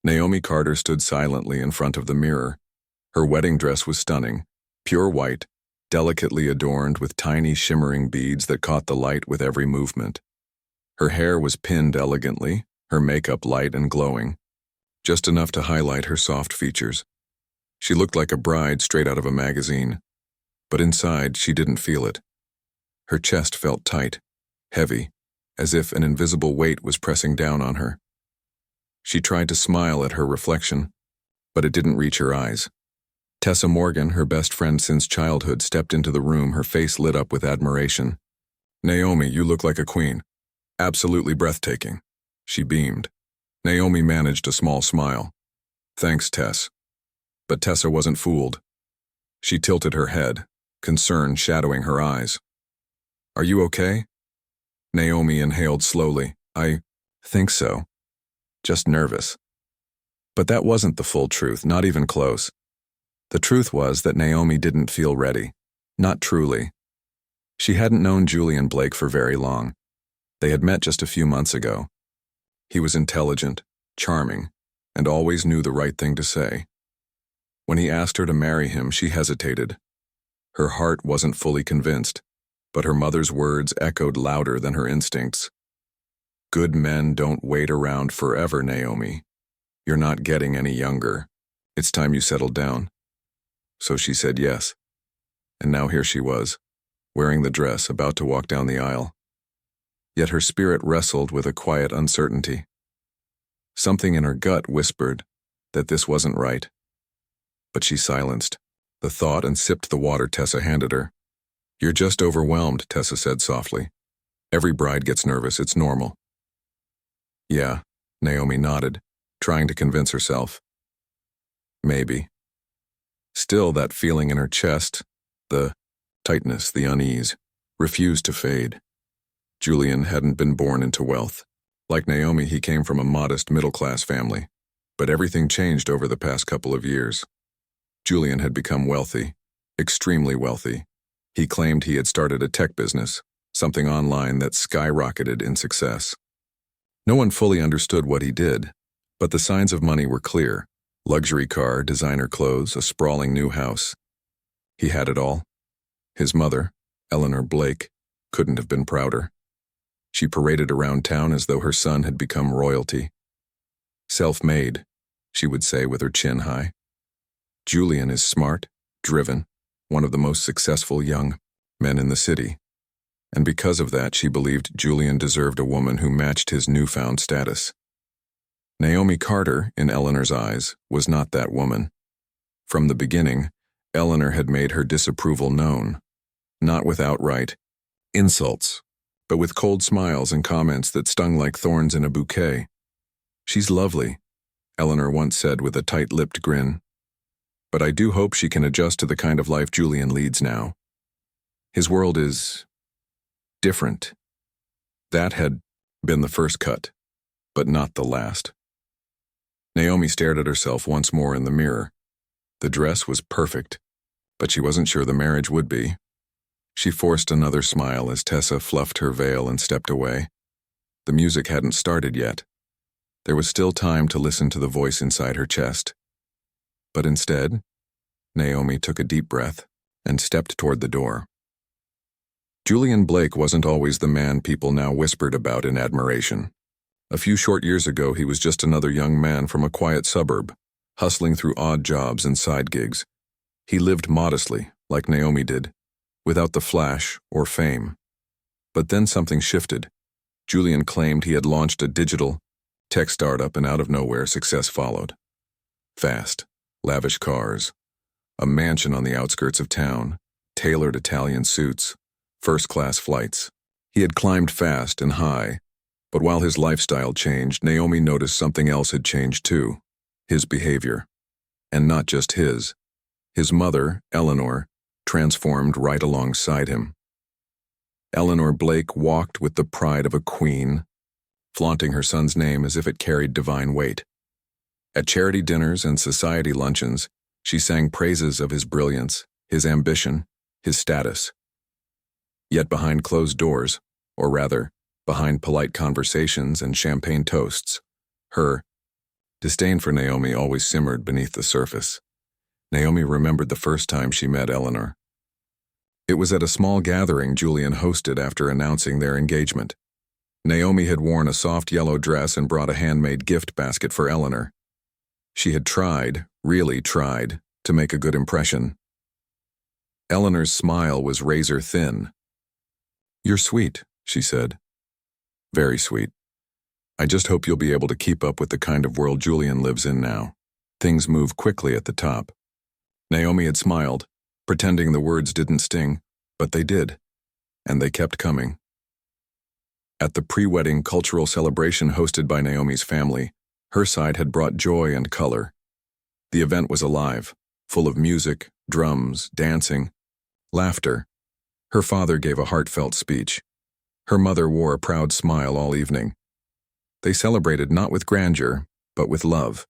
Naomi Carter stood silently in front of the mirror. Her wedding dress was stunning, pure white, delicately adorned with tiny shimmering beads that caught the light with every movement. Her hair was pinned elegantly, her makeup light and glowing, just enough to highlight her soft features. She looked like a bride straight out of a magazine, but inside she didn't feel it. Her chest felt tight, heavy, as if an invisible weight was pressing down on her. She tried to smile at her reflection, but it didn't reach her eyes. Tessa Morgan, her best friend since childhood, stepped into the room, her face lit up with admiration. "Naomi, you look like a queen. Absolutely breathtaking." She beamed. Naomi managed a small smile. "Thanks, Tess." But Tessa wasn't fooled. She tilted her head, concern shadowing her eyes. "Are you okay?" Naomi inhaled slowly. "I think so. Just nervous." But that wasn't the full truth, not even close. The truth was that Naomi didn't feel ready. Not truly. She hadn't known Julian Blake for very long. They had met just a few months ago. He was intelligent, charming, and always knew the right thing to say. When he asked her to marry him, she hesitated. Her heart wasn't fully convinced, but her mother's words echoed louder than her instincts. "Good men don't wait around forever, Naomi. You're not getting any younger. It's time you settled down." So she said yes. And now here she was, wearing the dress, about to walk down the aisle. Yet her spirit wrestled with a quiet uncertainty. Something in her gut whispered that this wasn't right. But she silenced the thought and sipped the water Tessa handed her. "You're just overwhelmed," Tessa said softly. "Every bride gets nervous, it's normal." "Yeah," Naomi nodded, trying to convince herself. "Maybe." Still, that feeling in her chest, the tightness, the unease, refused to fade. Julian hadn't been born into wealth. Like Naomi, he came from a modest middle-class family. But everything changed over the past couple of years. Julian had become wealthy, extremely wealthy. He claimed he had started a tech business, something online that skyrocketed in success. No one fully understood what he did, but the signs of money were clear. Luxury car, designer clothes, a sprawling new house. He had it all. His mother, Eleanor Blake, couldn't have been prouder. She paraded around town as though her son had become royalty. "Self-made," she would say with her chin high. "Julian is smart, driven, one of the most successful young men in the city." And because of that, she believed Julian deserved a woman who matched his newfound status. Naomi Carter, in Eleanor's eyes, was not that woman. From the beginning, Eleanor had made her disapproval known, not with outright insults, but with cold smiles and comments that stung like thorns in a bouquet. "She's lovely," Eleanor once said with a tight-lipped grin. "But I do hope she can adjust to the kind of life Julian leads now. His world is different." That had been the first cut, but not the last. Naomi stared at herself once more in the mirror. The dress was perfect, but she wasn't sure the marriage would be. She forced another smile as Tessa fluffed her veil and stepped away. The music hadn't started yet. There was still time to listen to the voice inside her chest. But instead, Naomi took a deep breath and stepped toward the door. Julian Blake wasn't always the man people now whispered about in admiration. A few short years ago, he was just another young man from a quiet suburb, hustling through odd jobs and side gigs. He lived modestly, like Naomi did, without the flash or fame. But then something shifted. Julian claimed he had launched a digital tech startup, and out of nowhere, success followed. Fast, lavish cars, a mansion on the outskirts of town, tailored Italian suits, first-class flights. He had climbed fast and high, but while his lifestyle changed, Naomi noticed something else had changed too: his behavior. And not just his. His mother, Eleanor, transformed right alongside him. Eleanor Blake walked with the pride of a queen, flaunting her son's name as if it carried divine weight. At charity dinners and society luncheons, she sang praises of his brilliance, his ambition, his status. Yet behind closed doors, or rather, behind polite conversations and champagne toasts, her Disdain for Naomi always simmered beneath the surface. Naomi remembered the first time she met Eleanor. It was at a small gathering Julian hosted after announcing their engagement. Naomi had worn a soft yellow dress and brought a handmade gift basket for Eleanor. She had tried, really tried, to make a good impression. Eleanor's smile was razor thin. "You're sweet," she said. "Very sweet. I just hope you'll be able to keep up with the kind of world Julian lives in now. Things move quickly at the top." Naomi had smiled, pretending the words didn't sting, but they did, and they kept coming. At the pre-wedding cultural celebration hosted by Naomi's family, her side had brought joy and color. The event was alive, full of music, drums, dancing, laughter. Her father gave a heartfelt speech. Her mother wore a proud smile all evening. They celebrated not with grandeur, but with love.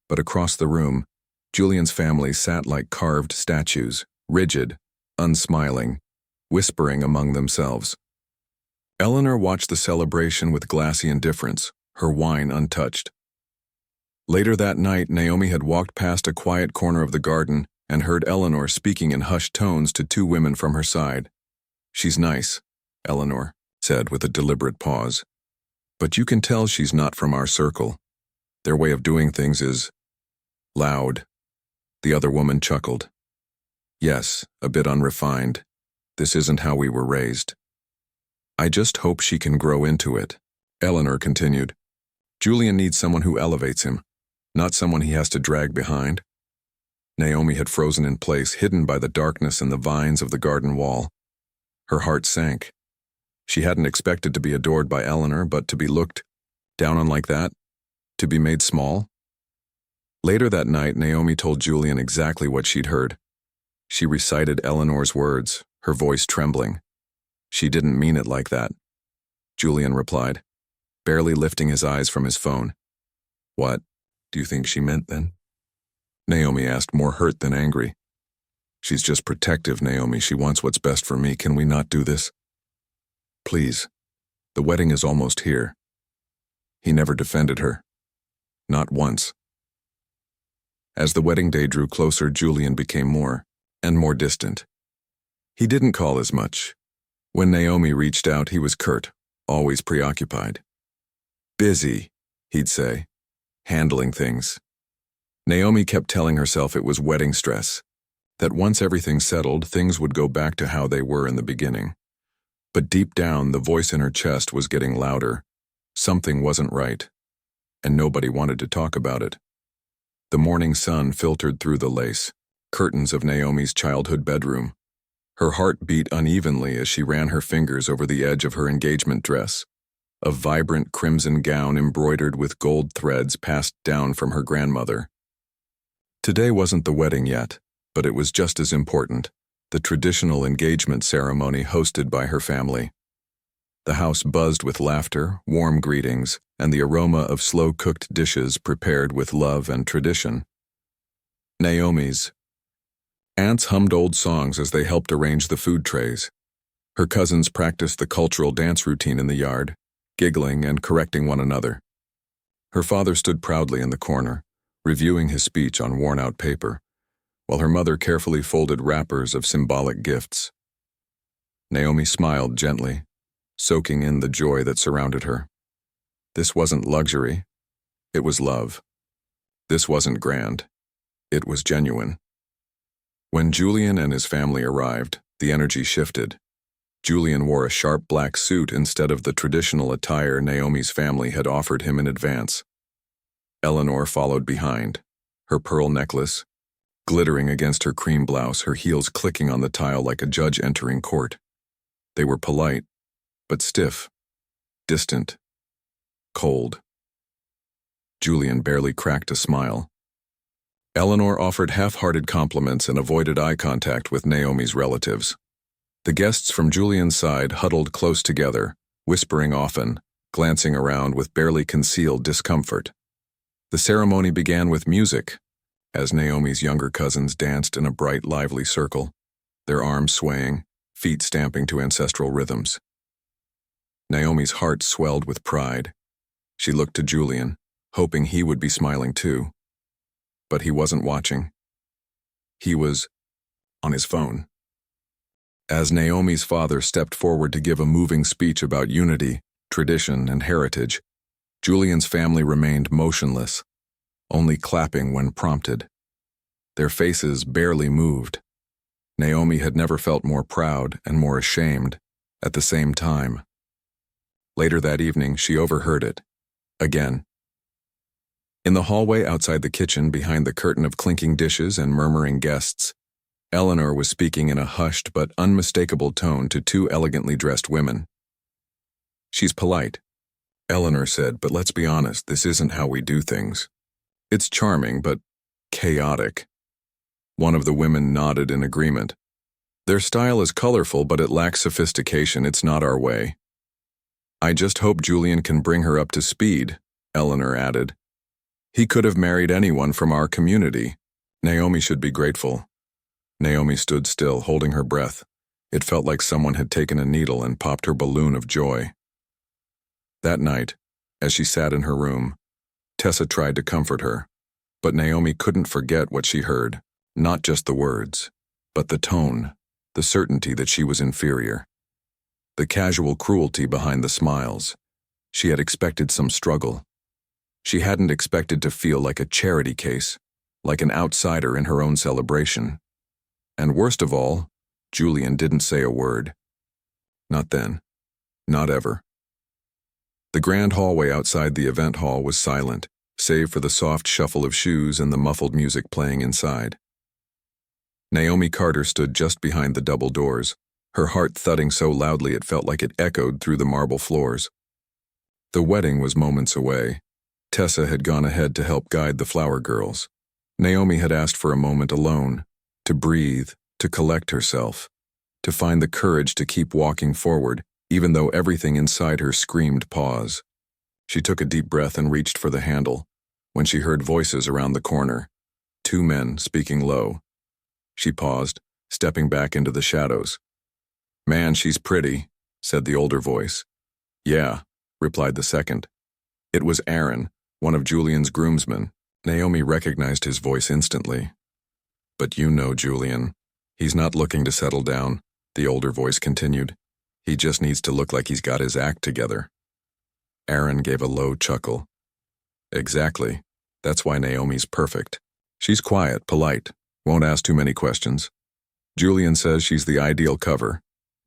But across the room, Julian's family sat like carved statues, rigid, unsmiling, whispering among themselves. Eleanor watched the celebration with glassy indifference, her wine untouched. Later that night, Naomi had walked past a quiet corner of the garden and heard Eleanor speaking in hushed tones to two women from her side. "She's nice," Eleanor said with a deliberate pause. "But you can tell she's not from our circle. Their way of doing things is loud." The other woman chuckled. "Yes, a bit unrefined. This isn't how we were raised." "I just hope she can grow into it," Eleanor continued. "Julian needs someone who elevates him, not someone he has to drag behind." Naomi had frozen in place, hidden by the darkness and the vines of the garden wall. Her heart sank. She hadn't expected to be adored by Eleanor, but to be looked down on like that, to be made small. Later that night, Naomi told Julian exactly what she'd heard. She recited Eleanor's words, her voice trembling. "She didn't mean it like that," Julian replied, barely lifting his eyes from his phone. "What do you think she meant then?" Naomi asked, more hurt than angry. "She's just protective, Naomi. She wants what's best for me. Can we not do this? Please. The wedding is almost here." He never defended her. Not once. As the wedding day drew closer, Julian became more and more distant. He didn't call as much. When Naomi reached out, he was curt, always preoccupied. "Busy," he'd say, handling things. Naomi kept telling herself it was wedding stress, that once everything settled, things would go back to how they were in the beginning. But deep down, the voice in her chest was getting louder. Something wasn't right, and nobody wanted to talk about it. The morning sun filtered through the lace curtains of Naomi's childhood bedroom. Her heart beat unevenly as she ran her fingers over the edge of her engagement dress, a vibrant crimson gown embroidered with gold threads passed down from her grandmother. Today wasn't the wedding yet, but it was just as important, the traditional engagement ceremony hosted by her family. The house buzzed with laughter, warm greetings, and the aroma of slow-cooked dishes prepared with love and tradition. Naomi's aunts hummed old songs as they helped arrange the food trays. Her cousins practiced the cultural dance routine in the yard, giggling and correcting one another. Her father stood proudly in the corner, reviewing his speech on worn-out paper, while her mother carefully folded wrappers of symbolic gifts. Naomi smiled gently, soaking in the joy that surrounded her. This wasn't luxury, it was love. This wasn't grand, it was genuine. When Julian and his family arrived, the energy shifted. Julian wore a sharp black suit instead of the traditional attire Naomi's family had offered him in advance. Eleanor followed behind, her pearl necklace glittering against her cream blouse, her heels clicking on the tile like a judge entering court. They were polite, but stiff, distant, cold. Julian barely cracked a smile. Eleanor offered half-hearted compliments and avoided eye contact with Naomi's relatives. The guests from Julian's side huddled close together, whispering often, glancing around with barely concealed discomfort. The ceremony began with music, as Naomi's younger cousins danced in a bright, lively circle, their arms swaying, feet stamping to ancestral rhythms. Naomi's heart swelled with pride. She looked to Julian, hoping he would be smiling too. But he wasn't watching. He was on his phone. As Naomi's father stepped forward to give a moving speech about unity, tradition, and heritage, Julian's family remained motionless, only clapping when prompted. Their faces barely moved. Naomi had never felt more proud and more ashamed at the same time. Later that evening, she overheard it. Again. In the hallway outside the kitchen, behind the curtain of clinking dishes and murmuring guests, Eleanor was speaking in a hushed but unmistakable tone to two elegantly dressed women. "She's polite," Eleanor said, "but let's be honest, this isn't how we do things. It's charming, but chaotic." One of the women nodded in agreement. "Their style is colorful, but it lacks sophistication. It's not our way." "I just hope Julian can bring her up to speed," Eleanor added. "He could have married anyone from our community. Naomi should be grateful." Naomi stood still, holding her breath. It felt like someone had taken a needle and popped her balloon of joy. That night, as she sat in her room, Tessa tried to comfort her, but Naomi couldn't forget what she heard. Not just the words, but the tone, the certainty that she was inferior. The casual cruelty behind the smiles. She had expected some struggle. She hadn't expected to feel like a charity case, like an outsider in her own celebration. And worst of all, Julian didn't say a word. Not then. Not ever. The grand hallway outside the event hall was silent, save for the soft shuffle of shoes and the muffled music playing inside. Naomi Carter stood just behind the double doors, her heart thudding so loudly it felt like it echoed through the marble floors. The wedding was moments away. Tessa had gone ahead to help guide the flower girls. Naomi had asked for a moment alone, to breathe, to collect herself, to find the courage to keep walking forward, even though everything inside her screamed pause. She took a deep breath and reached for the handle, when she heard voices around the corner, two men speaking low. She paused, stepping back into the shadows. "Man, she's pretty," said the older voice. "Yeah," replied the second. It was Aaron, one of Julian's groomsmen. Naomi recognized his voice instantly. "But you know Julian. He's not looking to settle down," the older voice continued. "He just needs to look like he's got his act together." Aaron gave a low chuckle. "Exactly. That's why Naomi's perfect. She's quiet, polite, won't ask too many questions. Julian says she's the ideal cover,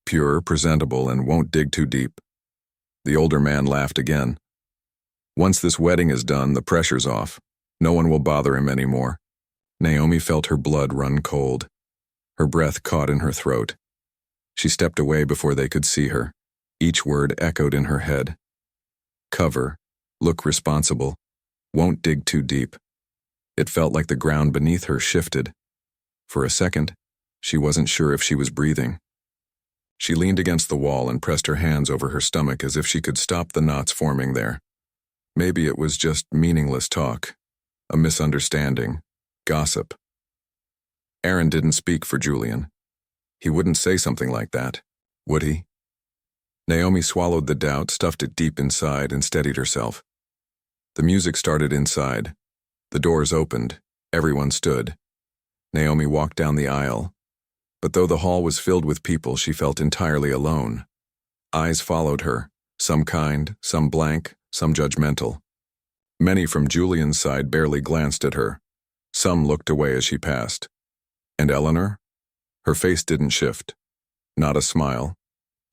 pure, presentable, and won't dig too deep." The older man laughed again. "Once this wedding is done, the pressure's off. No one will bother him anymore." Naomi felt her blood run cold. Her breath caught in her throat. She stepped away before they could see her. Each word echoed in her head. Cover, look responsible, won't dig too deep. It felt like the ground beneath her shifted. For a second, she wasn't sure if she was breathing. She leaned against the wall and pressed her hands over her stomach as if she could stop the knots forming there. Maybe it was just meaningless talk, a misunderstanding, gossip. Aaron didn't speak for Julian. He wouldn't say something like that, would he? Naomi swallowed the doubt, stuffed it deep inside, and steadied herself. The music started inside. The doors opened. Everyone stood. Naomi walked down the aisle. But though the hall was filled with people, she felt entirely alone. Eyes followed her, some kind, some blank, some judgmental. Many from Julian's side barely glanced at her. Some looked away as she passed. And Eleanor? Her face didn't shift. Not a smile.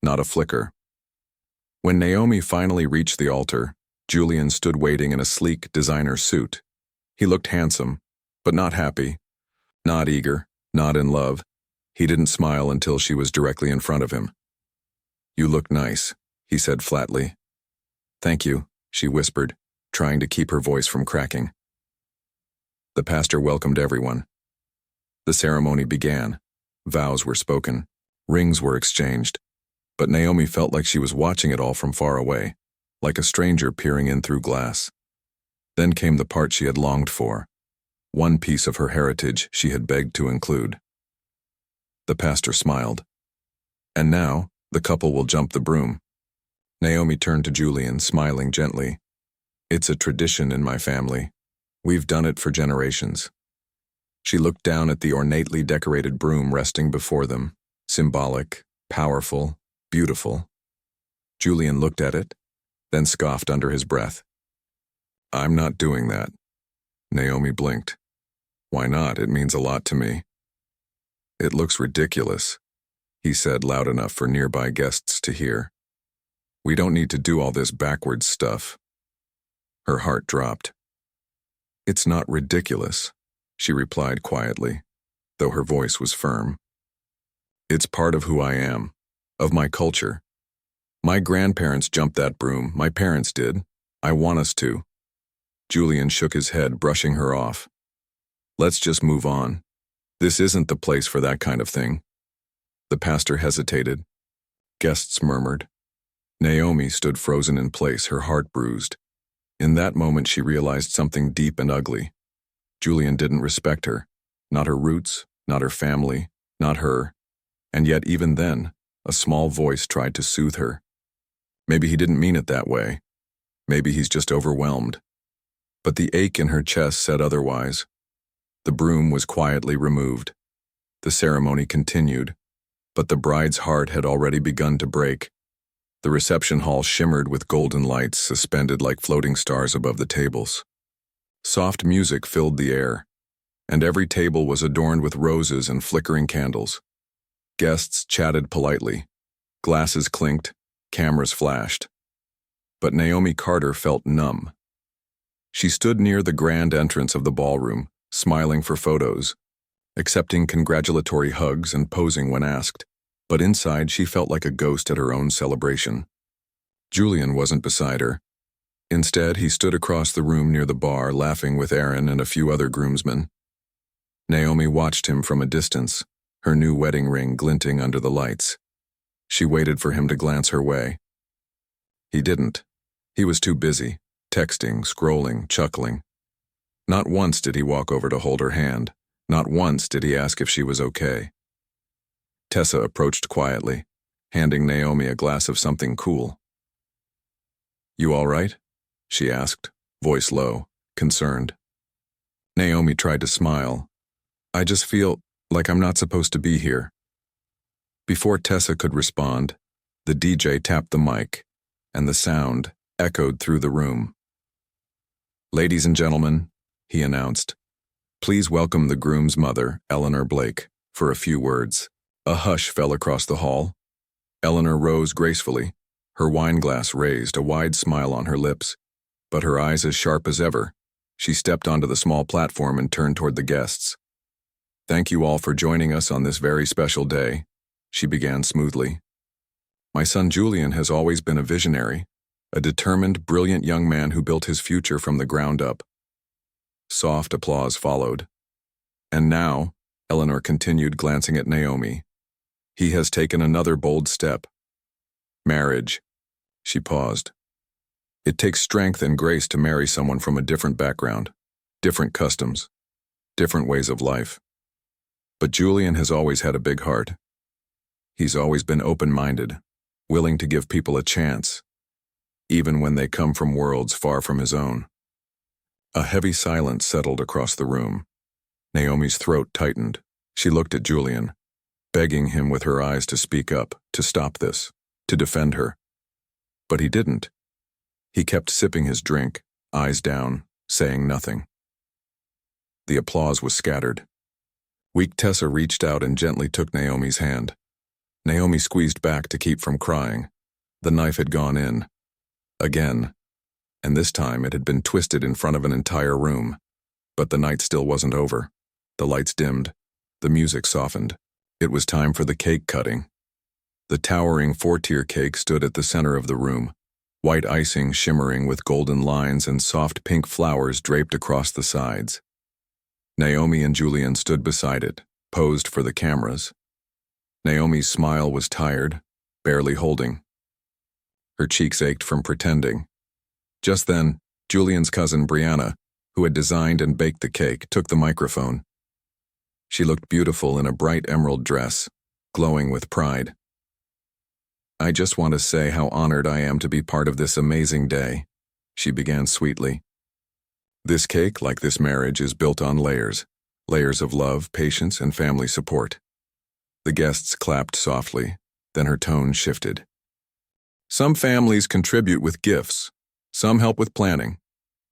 Not a flicker. When Naomi finally reached the altar, Julian stood waiting in a sleek designer suit. He looked handsome, but not happy. Not eager, not in love. He didn't smile until she was directly in front of him. "You look nice," he said flatly. "Thank you," she whispered, trying to keep her voice from cracking. The pastor welcomed everyone. The ceremony began. Vows were spoken. Rings were exchanged. But Naomi felt like she was watching it all from far away, like a stranger peering in through glass. Then came the part she had longed for, one piece of her heritage she had begged to include. The pastor smiled. "And now, the couple will jump the broom." Naomi turned to Julian, smiling gently. It's a tradition in my family. We've done it for generations. She looked down at the ornately decorated broom resting before them, symbolic, powerful, beautiful. Julian looked at it, then scoffed under his breath. I'm not doing that. Naomi blinked. Why not? It means a lot to me. It looks ridiculous, he said loud enough for nearby guests to hear. We don't need to do all this backwards stuff. Her heart dropped. It's not ridiculous, she replied quietly, though her voice was firm. It's part of who I am, of my culture. My grandparents jumped that broom, my parents did. I want us to. Julian shook his head, brushing her off. Let's just move on. This isn't the place for that kind of thing. The pastor hesitated. Guests murmured. Naomi stood frozen in place, her heart bruised. In that moment she realized something deep and ugly. Julian didn't respect her. Not her roots, not her family, not her. And yet even then, a small voice tried to soothe her. Maybe he didn't mean it that way. Maybe he's just overwhelmed. But the ache in her chest said otherwise. The broom was quietly removed. The ceremony continued, but the bride's heart had already begun to break. The reception hall shimmered with golden lights suspended like floating stars above the tables. Soft music filled the air, and every table was adorned with roses and flickering candles. Guests chatted politely. Glasses clinked, cameras flashed. But Naomi Carter felt numb. She stood near the grand entrance of the ballroom, smiling for photos, accepting congratulatory hugs and posing when asked. But inside she felt like a ghost at her own celebration. Julian wasn't beside her. Instead, he stood across the room near the bar, laughing with Aaron and a few other groomsmen. Naomi watched him from a distance, her new wedding ring glinting under the lights. She waited for him to glance her way. He didn't. He was too busy, texting, scrolling, chuckling. Not once did he walk over to hold her hand. Not once did he ask if she was okay. Tessa approached quietly, handing Naomi a glass of something cool. You all right? She asked, voice low, concerned. Naomi tried to smile. I just feel like I'm not supposed to be here. Before Tessa could respond, the DJ tapped the mic, and the sound echoed through the room. Ladies and gentlemen, he announced, please welcome the groom's mother, Eleanor Blake, for a few words. A hush fell across the hall. Eleanor rose gracefully, her wineglass raised, a wide smile on her lips, but her eyes as sharp as ever. She stepped onto the small platform and turned toward the guests. Thank you all for joining us on this very special day, she began smoothly. My son Julian has always been a visionary, a determined, brilliant young man who built his future from the ground up. Soft applause followed. And now, Eleanor continued, glancing at Naomi, he has taken another bold step. Marriage. She paused. It takes strength and grace to marry someone from a different background, different customs, different ways of life. But Julian has always had a big heart. He's always been open-minded, willing to give people a chance, even when they come from worlds far from his own. A heavy silence settled across the room. Naomi's throat tightened. She looked at Julian, begging him with her eyes to speak up, to stop this, to defend her. But he didn't. He kept sipping his drink, eyes down, saying nothing. The applause was scattered. Weak Tessa reached out and gently took Naomi's hand. Naomi squeezed back to keep from crying. The knife had gone in. Again. And this time it had been twisted in front of an entire room. But the night still wasn't over. The lights dimmed. The music softened. It was time for the cake cutting. The towering 4-tier cake stood at the center of the room, white icing shimmering with golden lines and soft pink flowers draped across the sides. Naomi and Julian stood beside it, posed for the cameras. Naomi's smile was tired, barely holding. Her cheeks ached from pretending. Just then, Julian's cousin Brianna, who had designed and baked the cake, took the microphone. She looked beautiful in a bright emerald dress, glowing with pride. I just want to say how honored I am to be part of this amazing day. she began sweetly. This cake, like this marriage, is built on layers. Layers of love, patience, and family support. The guests clapped softly, then her tone shifted. Some families contribute with gifts. Some help with planning.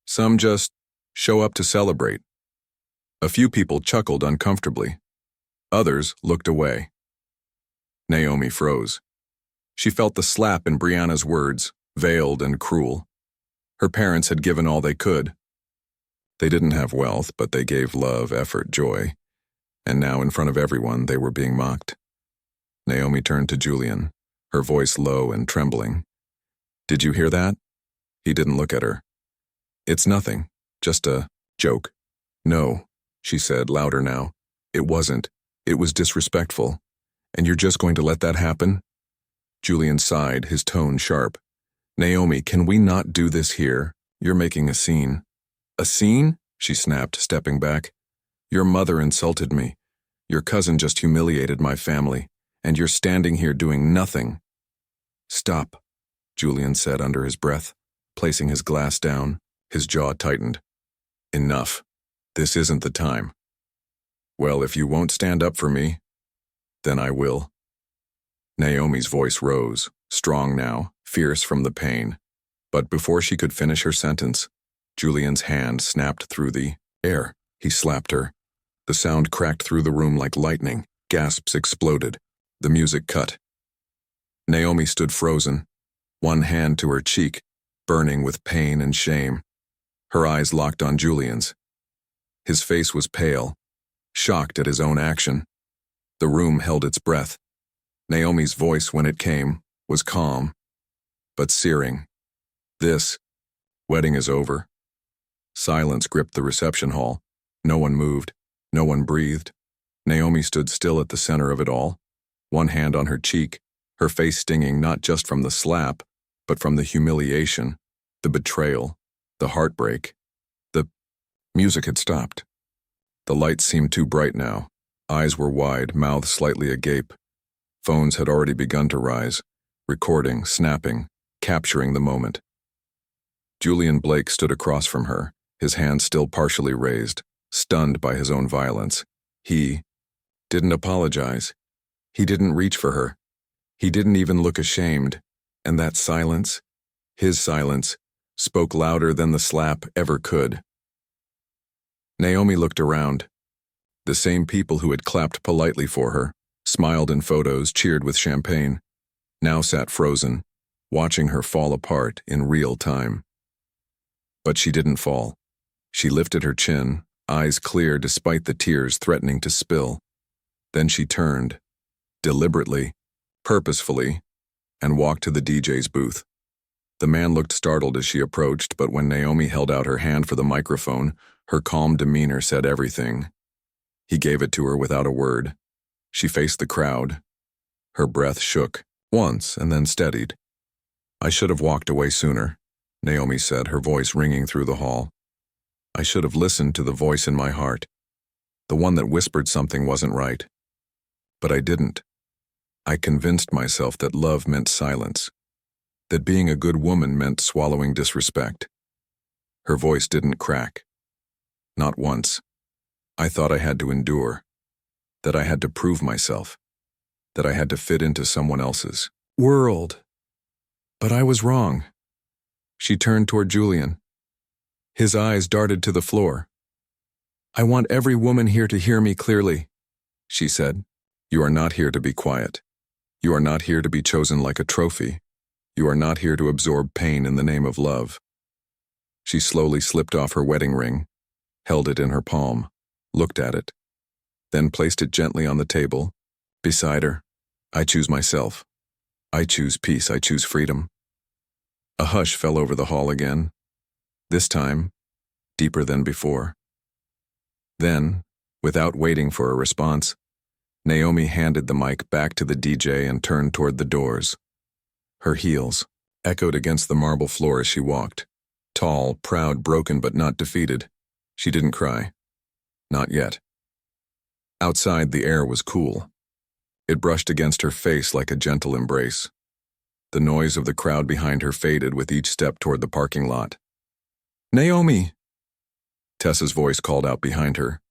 Some just show up to celebrate. A few people chuckled uncomfortably. Others looked away. Naomi froze. She felt the slap in Brianna's words, veiled and cruel. Her parents had given all they could. They didn't have wealth, but they gave love, effort, joy. And now, in front of everyone, they were being mocked. Naomi turned to Julian, her voice low and trembling. "Did you hear that?" He didn't look at her. "It's nothing, just a joke." "No," she said, louder now. "It wasn't. It was disrespectful. And you're just going to let that happen?" Julian sighed, his tone sharp. "Naomi, can we not do this here? You're making a scene." "A scene?" she snapped, stepping back. "Your mother insulted me. Your cousin just humiliated my family. And you're standing here doing nothing." "Stop," Julian said under his breath, placing his glass down. His jaw tightened. "Enough. This isn't the time." "Well, if you won't stand up for me, then I will." Naomi's voice rose, strong now, fierce from the pain. But before she could finish her sentence, Julian's hand snapped through the air. He slapped her. The sound cracked through the room like lightning. Gasps exploded. The music cut. Naomi stood frozen, one hand to her cheek, burning with pain and shame. Her eyes locked on Julian's. His face was pale, shocked at his own action. The room held its breath. Naomi's voice, when it came, was calm, but searing. "This wedding is over." Silence gripped the reception hall. No one moved. No one breathed. Naomi stood still at the center of it all, one hand on her cheek, her face stinging not just from the slap, but from the humiliation, the betrayal, the heartbreak. The music had stopped. The lights seemed too bright now. Eyes were wide, mouths slightly agape. Phones had already begun to rise, recording, snapping, capturing the moment. Julian Blake stood across from her, his hand still partially raised, stunned by his own violence. He didn't apologize. He didn't reach for her. He didn't even look ashamed. And that silence, his silence, spoke louder than the slap ever could. Naomi looked around. The same people who had clapped politely for her, smiled in photos, cheered with champagne, now sat frozen, watching her fall apart in real time. But she didn't fall. She lifted her chin, eyes clear despite the tears threatening to spill. Then she turned, deliberately, purposefully, and walked to the DJ's booth. The man looked startled as she approached, but when Naomi held out her hand for the microphone, her calm demeanor said everything. He gave it to her without a word. She faced the crowd. Her breath shook, once and then steadied. "I should have walked away sooner," Naomi said, her voice ringing through the hall. "I should have listened to the voice in my heart, the one that whispered something wasn't right. But I didn't. I convinced myself that love meant silence, that being a good woman meant swallowing disrespect." Her voice didn't crack. Not once. "I thought I had to endure, that I had to prove myself, that I had to fit into someone else's world. But I was wrong." She turned toward Julian. His eyes darted to the floor. "I want every woman here to hear me clearly," she said. "You are not here to be quiet. You are not here to be chosen like a trophy. You are not here to absorb pain in the name of love." She slowly slipped off her wedding ring, held it in her palm, looked at it, then placed it gently on the table, beside her. "I choose myself. I choose peace. I choose freedom." A hush fell over the hall again, this time deeper than before. Then, without waiting for a response, Naomi handed the mic back to the DJ and turned toward the doors. Her heels echoed against the marble floor as she walked. Tall, proud, broken, but not defeated. She didn't cry. Not yet. Outside, the air was cool. It brushed against her face like a gentle embrace. The noise of the crowd behind her faded with each step toward the parking lot. Naomi! Tessa's voice called out behind her.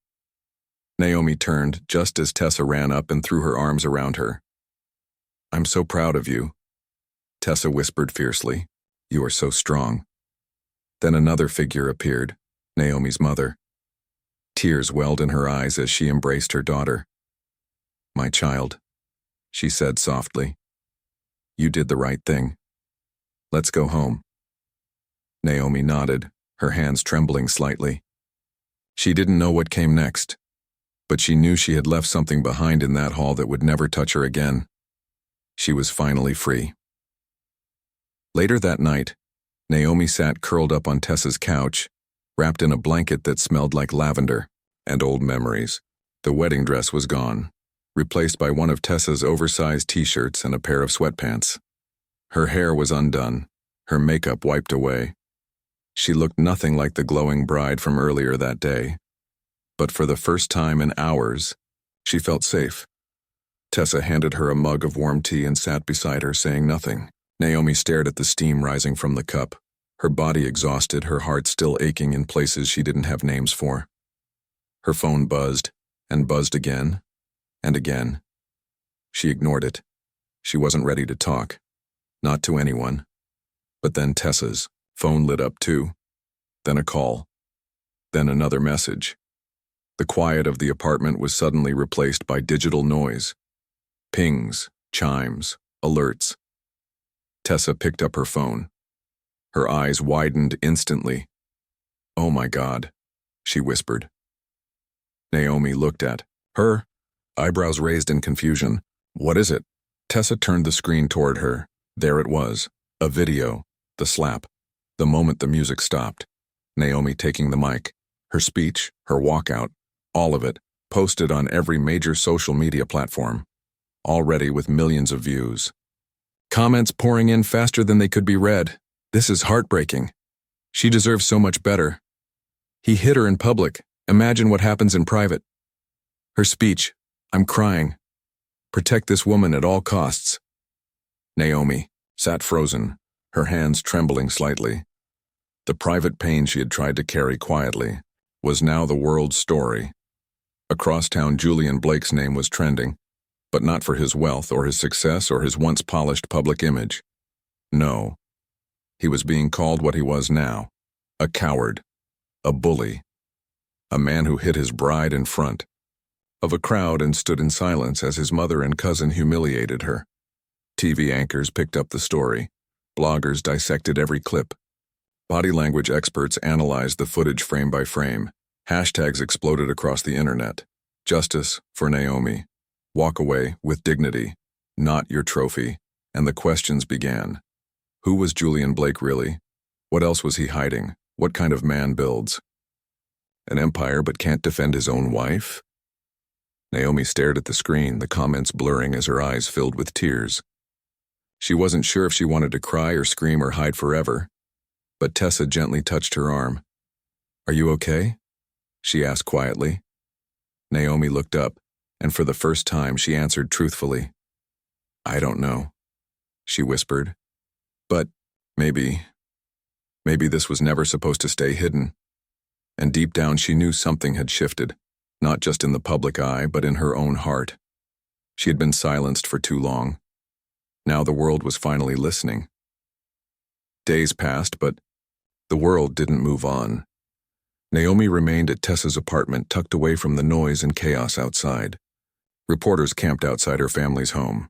Naomi turned just as Tessa ran up and threw her arms around her. I'm so proud of you, Tessa whispered fiercely. You are so strong. Then another figure appeared, Naomi's mother. Tears welled in her eyes as she embraced her daughter. My child, she said softly. You did the right thing. Let's go home. Naomi nodded, her hands trembling slightly. She didn't know what came next, but she knew she had left something behind in that hall that would never touch her again. She was finally free. Later that night, Naomi sat curled up on Tessa's couch, wrapped in a blanket that smelled like lavender and old memories. The wedding dress was gone, replaced by one of Tessa's oversized t-shirts and a pair of sweatpants. Her hair was undone, her makeup wiped away. She looked nothing like the glowing bride from earlier that day. But for the first time in hours, she felt safe. Tessa handed her a mug of warm tea and sat beside her, saying nothing. Naomi stared at the steam rising from the cup, her body exhausted, her heart still aching in places she didn't have names for. Her phone buzzed, and buzzed again, and again. She ignored it. She wasn't ready to talk. Not to anyone. But then Tessa's phone lit up too. Then a call. Then another message. The quiet of the apartment was suddenly replaced by digital noise. Pings, chimes, alerts. Tessa picked up her phone. Her eyes widened instantly. Oh my God, she whispered. Naomi looked at her, eyebrows raised in confusion. What is it? Tessa turned the screen toward her. There it was, a video, the slap, the moment the music stopped. Naomi taking the mic, her speech, her walkout, all of it, posted on every major social media platform, already with millions of views. Comments pouring in faster than they could be read. This is heartbreaking. She deserves so much better. He hit her in public. Imagine what happens in private. Her speech, I'm crying. Protect this woman at all costs. Naomi sat frozen, her hands trembling slightly. The private pain she had tried to carry quietly was now the world's story. Across town, Julian Blake's name was trending, but not for his wealth or his success or his once polished public image. No. He was being called what he was now, a coward, a bully, a man who hit his bride in front of a crowd and stood in silence as his mother and cousin humiliated her. TV anchors picked up the story. Bloggers dissected every clip. Body language experts analyzed the footage frame by frame. Hashtags exploded across the internet. Justice for Naomi. Walk away with dignity. Not your trophy. And the questions began. Who was Julian Blake really? What else was he hiding? What kind of man builds an empire but can't defend his own wife? Naomi stared at the screen, the comments blurring as her eyes filled with tears. She wasn't sure if she wanted to cry or scream or hide forever, but Tessa gently touched her arm. Are you okay? She asked quietly. Naomi looked up, and for the first time she answered truthfully. I don't know, she whispered. But maybe this was never supposed to stay hidden. And deep down she knew something had shifted, not just in the public eye, but in her own heart. She had been silenced for too long. Now the world was finally listening. Days passed, but the world didn't move on. Naomi remained at Tessa's apartment, tucked away from the noise and chaos outside. Reporters camped outside her family's home.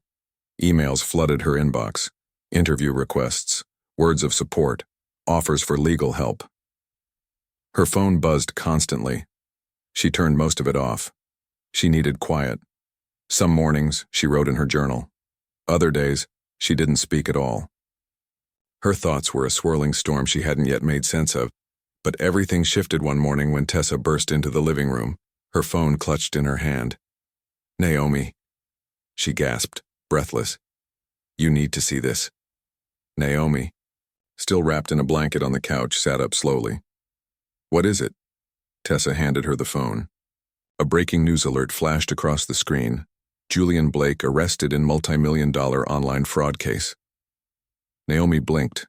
Emails flooded her inbox. Interview requests, words of support, offers for legal help. Her phone buzzed constantly. She turned most of it off. She needed quiet. Some mornings, she wrote in her journal. Other days, she didn't speak at all. Her thoughts were a swirling storm she hadn't yet made sense of, but everything shifted one morning when Tessa burst into the living room, her phone clutched in her hand. Naomi, she gasped, breathless. You need to see this. Naomi, still wrapped in a blanket on the couch, sat up slowly. What is it? Tessa handed her the phone. A breaking news alert flashed across the screen. Julian Blake arrested in multi-million-dollar online fraud case. Naomi blinked.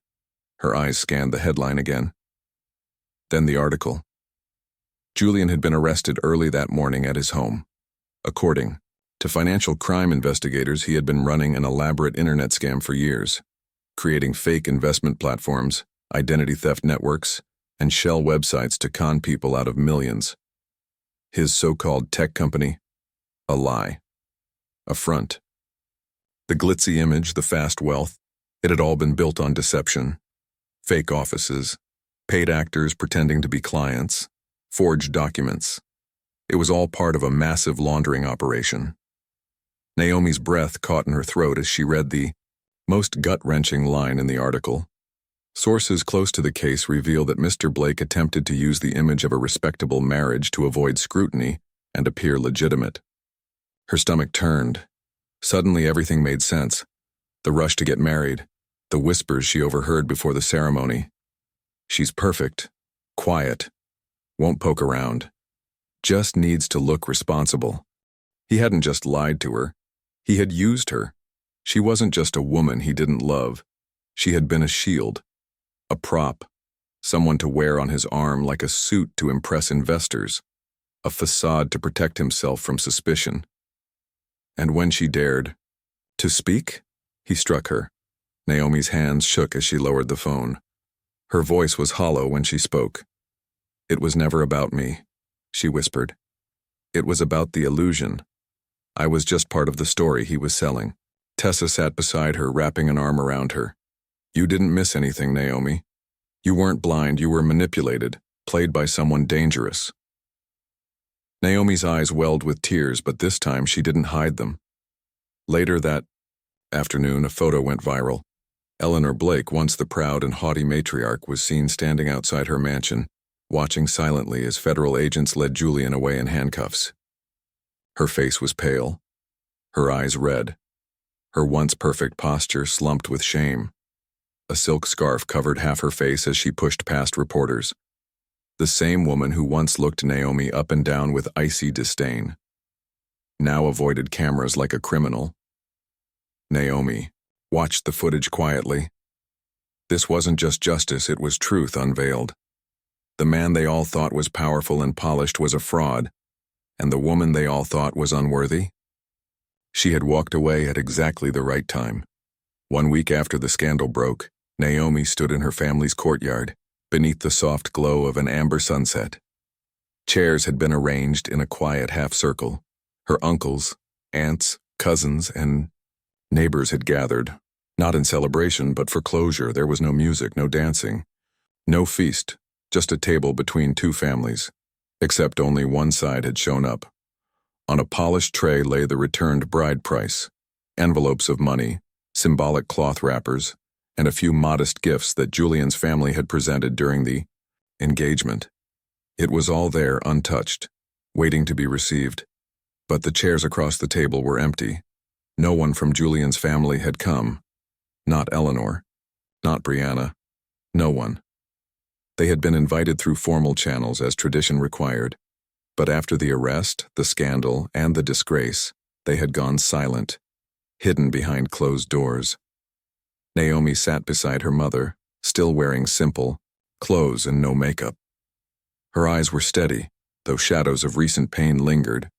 Her eyes scanned the headline again. Then the article. Julian had been arrested early that morning at his home. According to financial crime investigators, he had been running an elaborate internet scam for years, creating fake investment platforms, identity theft networks, and shell websites to con people out of millions. His so-called tech company? A lie. A front. The glitzy image, the fast wealth, it had all been built on deception. Fake offices, paid actors pretending to be clients, forged documents. It was all part of a massive laundering operation. Naomi's breath caught in her throat as she read the most gut-wrenching line in the article. Sources close to the case reveal that Mr. Blake attempted to use the image of a respectable marriage to avoid scrutiny and appear legitimate. Her stomach turned. Suddenly everything made sense. The rush to get married, the whispers she overheard before the ceremony. She's perfect, quiet, won't poke around, just needs to look responsible. He hadn't just lied to her, he had used her. She wasn't just a woman he didn't love. She had been a shield, a prop, someone to wear on his arm like a suit to impress investors, a facade to protect himself from suspicion. And when she dared to speak, he struck her. Naomi's hands shook as she lowered the phone. Her voice was hollow when she spoke. "It was never about me," she whispered. "It was about the illusion. I was just part of the story he was selling." Tessa sat beside her, wrapping an arm around her. "You didn't miss anything, Naomi. You weren't blind, you were manipulated, played by someone dangerous." Naomi's eyes welled with tears, but this time she didn't hide them. Later that afternoon, a photo went viral. Eleanor Blake, once the proud and haughty matriarch, was seen standing outside her mansion, watching silently as federal agents led Julian away in handcuffs. Her face was pale, her eyes red, her once perfect posture slumped with shame. A silk scarf covered half her face as she pushed past reporters. The same woman who once looked Naomi up and down with icy disdain, now avoided cameras like a criminal. Naomi watched the footage quietly. This wasn't just justice, it was truth unveiled. The man they all thought was powerful and polished was a fraud, and the woman they all thought was unworthy? She had walked away at exactly the right time. 1 week after the scandal broke, Naomi stood in her family's courtyard, beneath the soft glow of an amber sunset. Chairs had been arranged in a quiet half-circle. Her uncles, aunts, cousins, and neighbors had gathered, not in celebration, but for closure. There was no music, no dancing, no feast, just a table between two families, except only one side had shown up. On a polished tray lay the returned bride price, envelopes of money, symbolic cloth wrappers, and a few modest gifts that Julian's family had presented during the engagement. It was all there, untouched, waiting to be received. But the chairs across the table were empty. No one from Julian's family had come. Not Eleanor, not Brianna, no one. They had been invited through formal channels as tradition required, but after the arrest, the scandal, and the disgrace, they had gone silent, hidden behind closed doors. Naomi sat beside her mother, still wearing simple clothes and no makeup. Her eyes were steady, though shadows of recent pain lingered.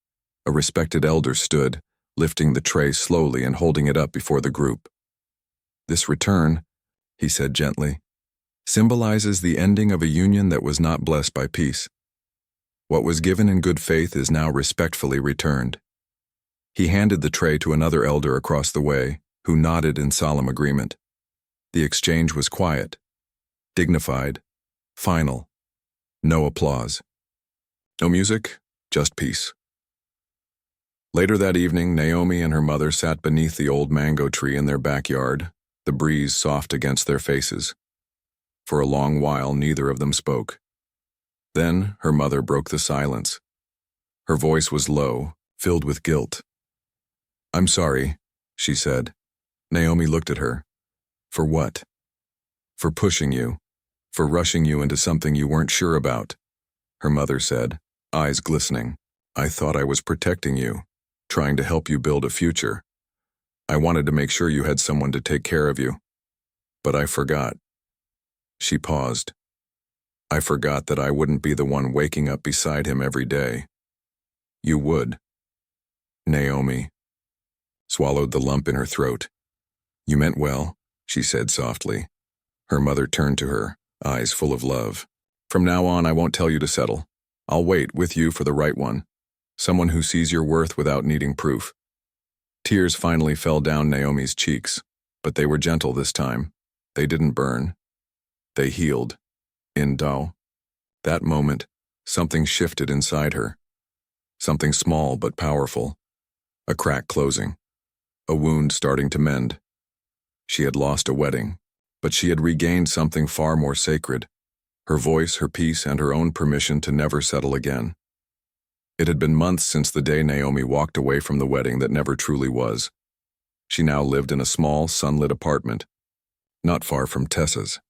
A respected elder stood, lifting the tray slowly and holding it up before the group. "This return," he said gently, "symbolizes the ending of a union that was not blessed by peace. What was given in good faith is now respectfully returned." He handed the tray to another elder across the way, who nodded in solemn agreement. The exchange was quiet, dignified, final. No applause. No music, just peace. Later that evening, Naomi and her mother sat beneath the old mango tree in their backyard, the breeze soft against their faces. For a long while, neither of them spoke. Then her mother broke the silence. Her voice was low, filled with guilt. "I'm sorry," she said. Naomi looked at her. "For what?" "For pushing you, for rushing you into something you weren't sure about," her mother said, eyes glistening. "I thought I was protecting you, trying to help you build a future. I wanted to make sure you had someone to take care of you. But I forgot." She paused. I forgot that I wouldn't be the one waking up beside him every day. You would. Naomi swallowed the lump in her throat. You meant well, she said softly. Her mother turned to her, eyes full of love. From now on, I won't tell you to settle. I'll wait with you for the right one. Someone who sees your worth without needing proof. Tears finally fell down Naomi's cheeks, but they were gentle this time. They didn't burn. They healed. In Dao. That moment, something shifted inside her. Something small but powerful. A crack closing. A wound starting to mend. She had lost a wedding, but she had regained something far more sacred. Her voice, her peace, and her own permission to never settle again. It had been months since the day Naomi walked away from the wedding that never truly was. She now lived in a small, sunlit apartment, not far from Tessa's.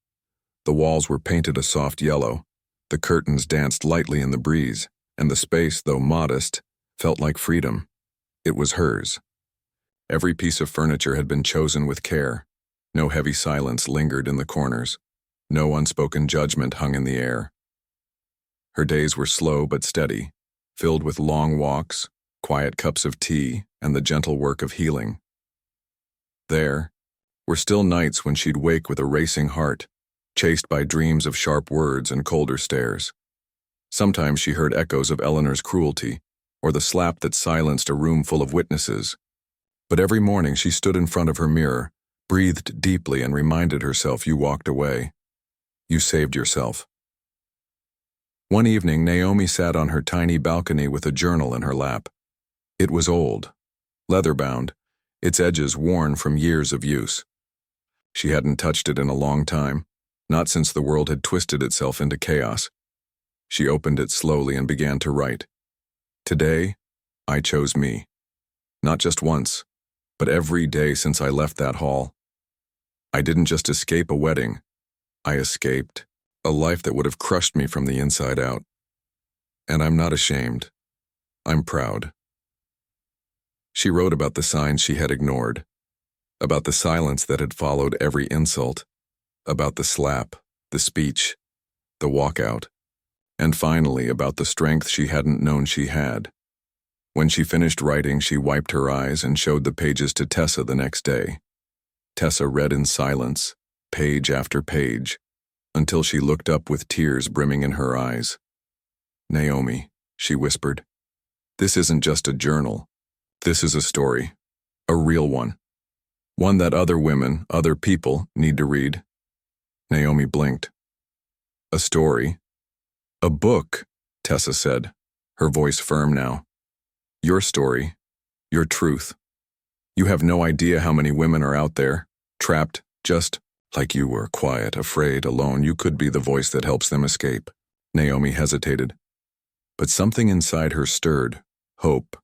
The walls were painted a soft yellow, the curtains danced lightly in the breeze, and the space, though modest, felt like freedom. It was hers. Every piece of furniture had been chosen with care. No heavy silence lingered in the corners. No unspoken judgment hung in the air. Her days were slow but steady, filled with long walks, quiet cups of tea, and the gentle work of healing. There were still nights when she'd wake with a racing heart, chased by dreams of sharp words and colder stares. Sometimes she heard echoes of Eleanor's cruelty, or the slap that silenced a room full of witnesses. But every morning she stood in front of her mirror, breathed deeply, and reminded herself, you walked away. You saved yourself. One evening, Naomi sat on her tiny balcony with a journal in her lap. It was old, leather-bound, its edges worn from years of use. She hadn't touched it in a long time, not since the world had twisted itself into chaos. She opened it slowly and began to write. Today, I chose me. Not just once, but every day since I left that hall. I didn't just escape a wedding. I escaped a life that would have crushed me from the inside out. And I'm not ashamed. I'm proud. She wrote about the signs she had ignored, about the silence that had followed every insult, about the slap, the speech, the walkout, and finally about the strength she hadn't known she had. When she finished writing, she wiped her eyes and showed the pages to Tessa the next day. Tessa read in silence, page after page, until she looked up with tears brimming in her eyes. Naomi, she whispered, this isn't just a journal. This is a story, a real one. One that other women, other people need to read. Naomi blinked. A story? A book, Tessa said, her voice firm now. Your story, your truth. You have no idea how many women are out there, trapped, just like you were, quiet, afraid, alone. You could be the voice that helps them escape. Naomi hesitated. But something inside her stirred, hope,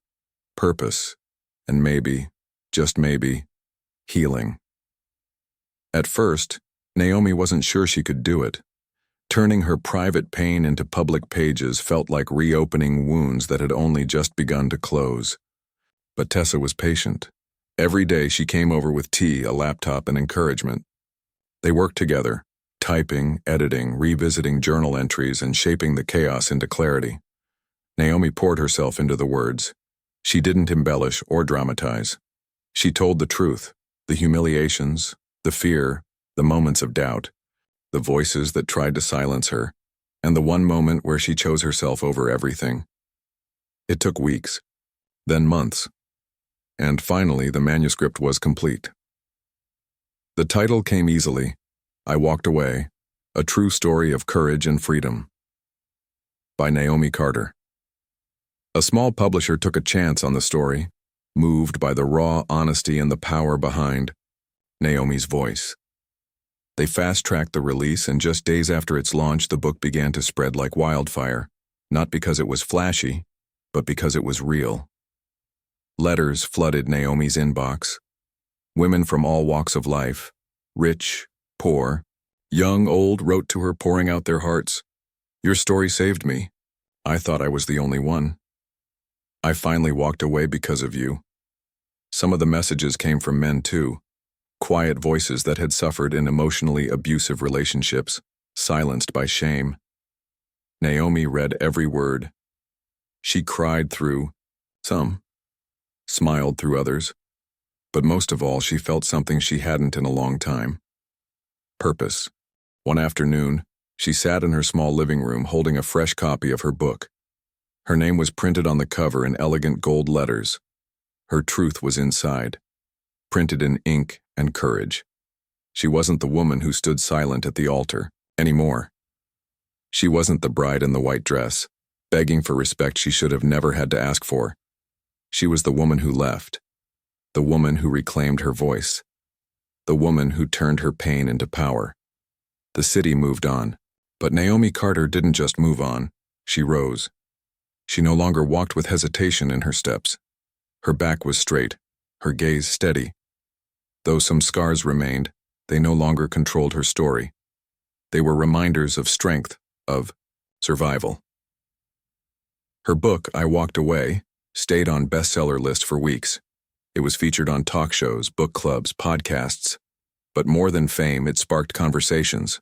purpose, and maybe, just maybe, healing. At first, Naomi wasn't sure she could do it. Turning her private pain into public pages felt like reopening wounds that had only just begun to close. But Tessa was patient. Every day she came over with tea, a laptop, and encouragement. They worked together, typing, editing, revisiting journal entries, and shaping the chaos into clarity. Naomi poured herself into the words. She didn't embellish or dramatize. She told the truth, the humiliations, the fear, the moments of doubt, the voices that tried to silence her, and the one moment where she chose herself over everything. It took weeks, then months, and finally the manuscript was complete. The title came easily. I Walked Away, A True Story of Courage and Freedom. By Naomi Carter. A small publisher took a chance on the story, moved by the raw honesty and the power behind Naomi's voice. They fast-tracked the release, and just days after its launch, the book began to spread like wildfire, not because it was flashy, but because it was real. Letters flooded Naomi's inbox. Women from all walks of life, rich, poor, young, old, wrote to her, pouring out their hearts. Your story saved me. I thought I was the only one. I finally walked away because of you. Some of the messages came from men too. Quiet voices that had suffered in emotionally abusive relationships, silenced by shame. Naomi read every word. She cried through some, smiled through others, but most of all she felt something she hadn't in a long time. Purpose. One afternoon, she sat in her small living room holding a fresh copy of her book. Her name was printed on the cover in elegant gold letters. Her truth was inside, printed in ink and courage. She wasn't the woman who stood silent at the altar anymore. She wasn't the bride in the white dress, begging for respect she should have never had to ask for. She was the woman who left, the woman who reclaimed her voice, the woman who turned her pain into power. The city moved on, but Naomi Carter didn't just move on, she rose. She no longer walked with hesitation in her steps. Her back was straight, her gaze steady. Though some scars remained, they no longer controlled her story. They were reminders of strength, of survival. Her book, I Walked Away, stayed on bestseller list for weeks. It was featured on talk shows, book clubs, podcasts. But more than fame, it sparked conversations.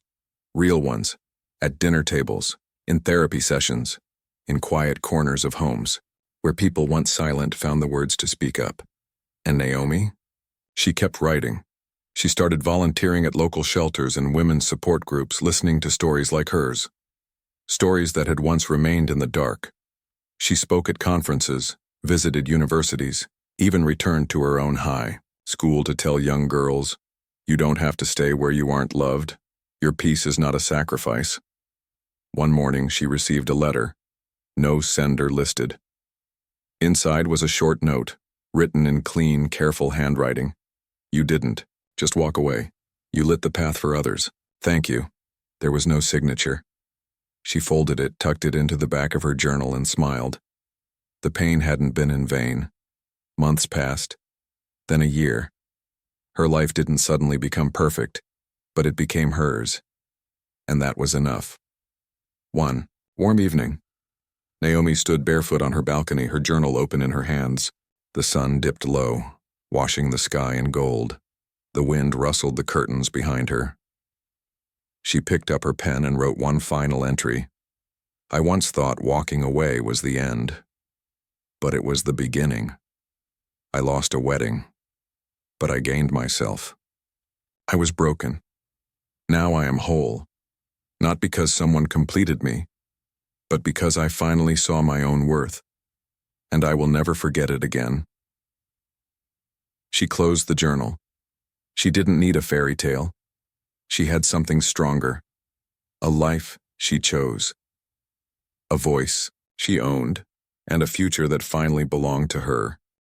Real ones. At dinner tables, in therapy sessions, in quiet corners of homes, where people once silent found the words to speak up. And Naomi? She kept writing. She started volunteering at local shelters and women's support groups, listening to stories like hers. Stories that had once remained in the dark. She spoke at conferences, visited universities, even returned to her own high school to tell young girls, you don't have to stay where you aren't loved. Your peace is not a sacrifice. One morning she received a letter. No sender listed. Inside was a short note, written in clean, careful handwriting. You didn't. Just walk away. You lit the path for others. Thank you. There was no signature. She folded it, tucked it into the back of her journal, and smiled. The pain hadn't been in vain. Months passed, then a year. Her life didn't suddenly become perfect, but it became hers. And that was enough. 1. Warm evening. Naomi stood barefoot on her balcony, her journal open in her hands. The sun dipped low, washing the sky in gold. The wind rustled the curtains behind her. She picked up her pen and wrote one final entry. I once thought walking away was the end, but it was the beginning. I lost a wedding, but I gained myself. I was broken. Now I am whole, not because someone completed me, but because I finally saw my own worth, and I will never forget it again. She closed the journal. She didn't need a fairy tale. She had something stronger, a life she chose, a voice she owned, and a future that finally belonged to her.